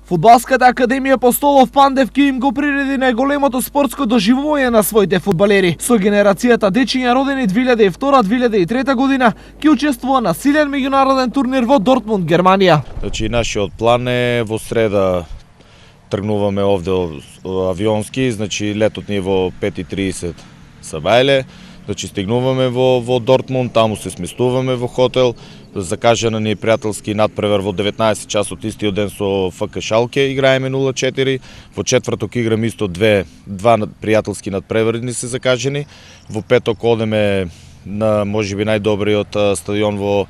Фудбалската академија Постолов Пандев ќе им го приреди најголемото спортско доживување на своите фудбалери. Со генерацијата дечиња родени 2002-2003 година ќе учествува на силен меѓународен турнир во Дортмунд, Германија. Значи нашиот план е во среда тргнуваме овде авионски, значи летот ни во 5:30 са бајле. Значи стигнуваме во Дортмунд, таму се сместуваме во хотел. Закажана ни е пријателски надпревар во 19 часот истиот ден со ФК Шалке, играеме 0-4. Во четврток играме исто два пријателски надпревари ни се закажени. Во петок одеме на можеби најдобриот стадион во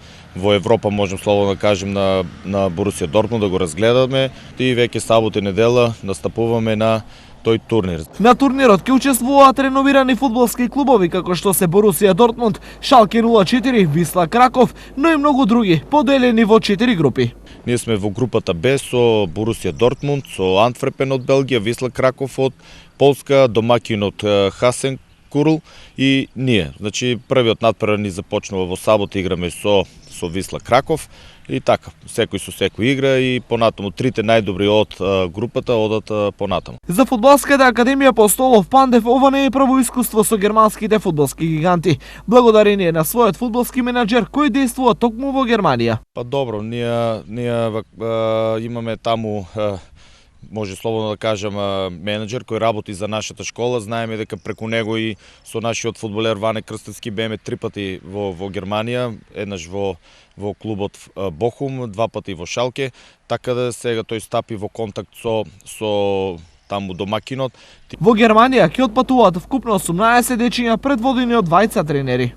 Европа, можем слободно да кажем, на Борусија Дортмунд да го разгледаме и веќе сабота и недела настапуваме на тој турнир. На турнирот ќе учествуваат реновирани фудбалски клубови како што се Борусија Дортмунд, Шалке 04, Висла Краков, но и многу други, поделени во 4 групи. Ние сме во групата Б со Борусија Дортмунд, со Антверпен од Белгија, Висла Краков од Полска, домакин од Хасен Курл и ние. Значи првиот надпревар ни започнува во сабота, играме со Висла Краков и така, секој со секој игра и понатаму трите најдобри од групата одат понатаму. За фудбалската академија Постолов Пандев ова не е прво искуство со германските фудбалски гиганти, благодарение на својот фудбалски менаџер кој действува токму во Германија. Па добро, ние имаме таму може слободно да кажам менеджер кој работи за нашата школа. Знаеме дека преку него и со нашиот фудбалер Ване Крстевски беме 3 пати во Германија, еднаш во клубот Бохум, 2 пати во Шалке, така да сега тој стапи во контакт со таму домакинот. Во Германија ќе отпатуваат вкупно 18 дечиња предводени од 20 тренери.